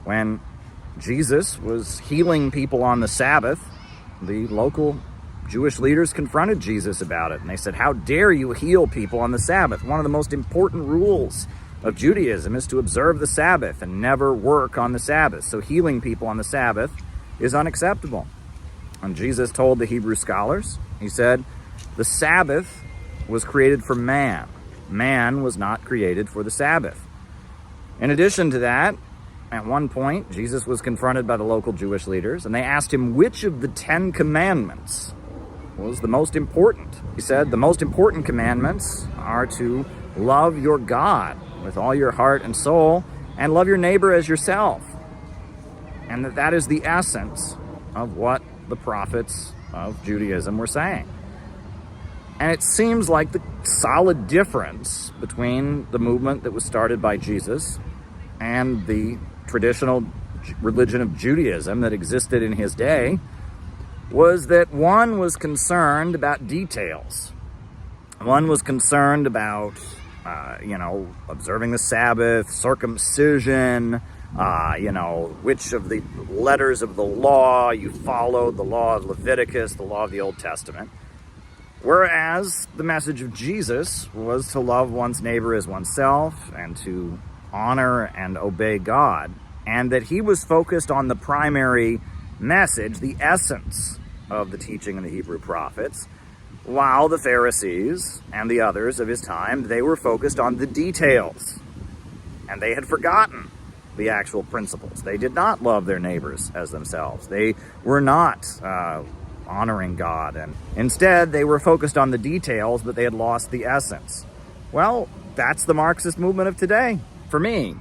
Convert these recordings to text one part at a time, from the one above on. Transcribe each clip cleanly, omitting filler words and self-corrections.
When Jesus was healing people on the Sabbath, the local Jewish leaders confronted Jesus about it, and they said, "How dare you heal people on the Sabbath? One of the most important rules of Judaism is to observe the Sabbath and never work on the Sabbath. So healing people on the Sabbath is unacceptable." And Jesus told the Hebrew scholars, he said, the Sabbath was created for man. Man was not created for the Sabbath. In addition to that, at one point, Jesus was confronted by the local Jewish leaders, and they asked him which of the 10 commandments was the most important. He said, the most important commandments are to love your God with all your heart and soul, and love your neighbor as yourself. And that is the essence of what the prophets of Judaism were saying. And it seems like the solid difference between the movement that was started by Jesus and the traditional religion of Judaism that existed in his day was that one was concerned about details. One was concerned about, observing the Sabbath, circumcision, which of the letters of the law you followed, the law of Leviticus, the law of the Old Testament. Whereas the message of Jesus was to love one's neighbor as oneself and to honor and obey God, and that he was focused on the primary message, the essence of the teaching of the Hebrew prophets, while the Pharisees and the others of his time, they were focused on the details, and they had forgotten the actual principles. They did not love their neighbors as themselves. They were not honoring God, and instead they were focused on the details, but they had lost the essence. Well, that's the Marxist movement of today. For me,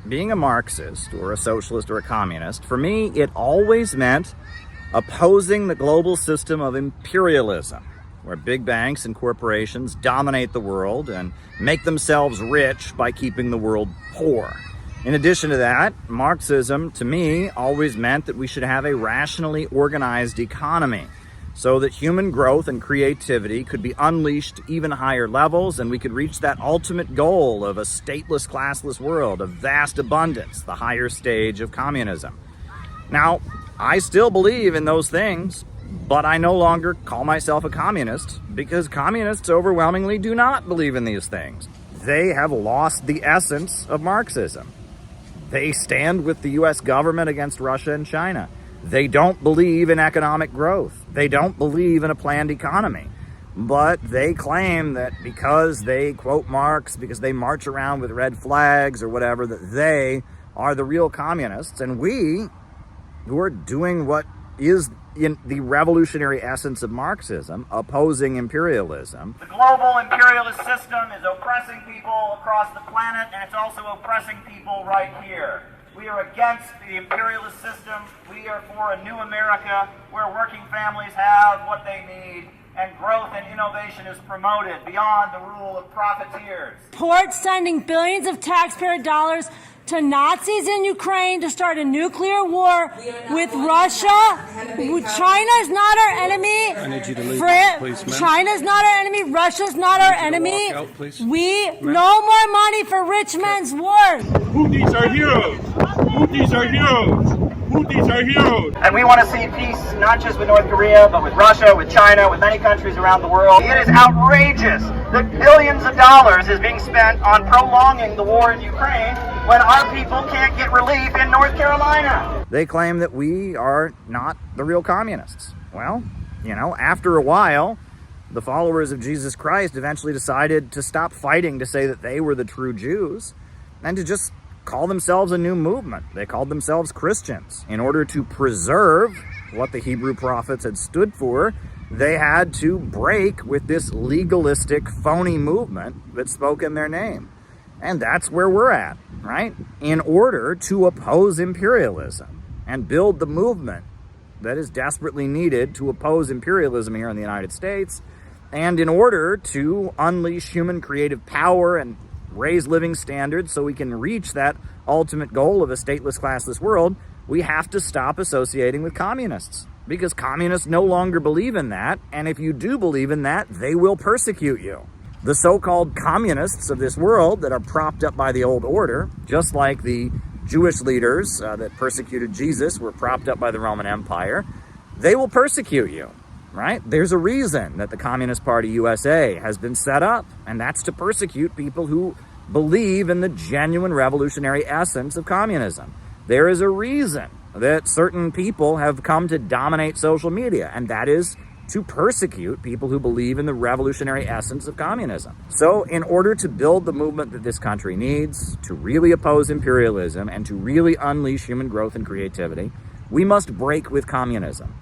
being a Marxist or a socialist or a communist, for me, it always meant opposing the global system of imperialism, where big banks and corporations dominate the world and make themselves rich by keeping the world poor. In addition to that, Marxism, to me, always meant that we should have a rationally organized economy so that human growth and creativity could be unleashed to even higher levels, and we could reach that ultimate goal of a stateless, classless world of vast abundance, the higher stage of communism. Now, I still believe in those things, but I no longer call myself a communist because communists overwhelmingly do not believe in these things. They have lost the essence of Marxism. They stand with the U.S. government against Russia and China. They don't believe in economic growth. They don't believe in a planned economy. But they claim that because they quote Marx, because they march around with red flags or whatever, that they are the real communists. And we, who are doing what is in the revolutionary essence of Marxism, opposing imperialism. The global imperialist system is oppressing people across the planet, and it's also oppressing people right here. We are against the imperialist system. We are for a new America where working families have what they need and growth and innovation is promoted beyond the rule of profiteers. Support sending billions of taxpayer dollars to Nazis in Ukraine to start a nuclear war with Russia. China is not our enemy. I need you to leave, please, ma'am. China is not our enemy. Russia's not our enemy. Walk out, please. No more money for rich men's wars. Houthis are heroes. Houthis are heroes. Houthis are heroes. And we want to see peace not just with North Korea, but with Russia, with China, with many countries around the world. It is outrageous that billions of dollars is being spent on prolonging the war in Ukraine when our people can't get relief in North Carolina. They claim that we are not the real communists. Well, after a while, the followers of Jesus Christ eventually decided to stop fighting to say that they were the true Jews and to just call themselves a new movement. They called themselves Christians. In order to preserve what the Hebrew prophets had stood for, they had to break with this legalistic, phony movement that spoke in their name. And that's where we're at, right? In order to oppose imperialism and build the movement that is desperately needed to oppose imperialism here in the United States, and in order to unleash human creative power and raise living standards so we can reach that ultimate goal of a stateless, classless world, we have to stop associating with communists. Because communists no longer believe in that, and if you do believe in that, they will persecute you. The so-called communists of this world that are propped up by the old order, just like the Jewish leaders that persecuted Jesus were propped up by the Roman Empire. They will persecute you, right? There's a reason that the Communist Party USA has been set up, and that's to persecute people who believe in the genuine revolutionary essence of communism. There is a reason that certain people have come to dominate social media, and that is to persecute people who believe in the revolutionary essence of communism. So in order to build the movement that this country needs, to really oppose imperialism and to really unleash human growth and creativity, we must break with communism.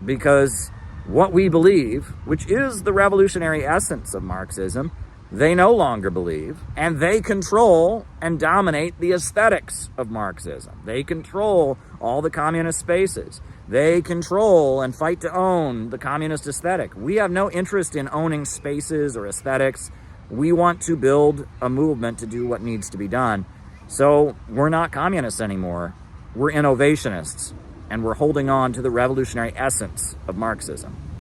Because what we believe, which is the revolutionary essence of Marxism, they no longer believe, and they control and dominate the aesthetics of Marxism. They control all the communist spaces. They control and fight to own the communist aesthetic. We have no interest in owning spaces or aesthetics. We want to build a movement to do what needs to be done. So we're not communists anymore. We're innovationists, and we're holding on to the revolutionary essence of Marxism.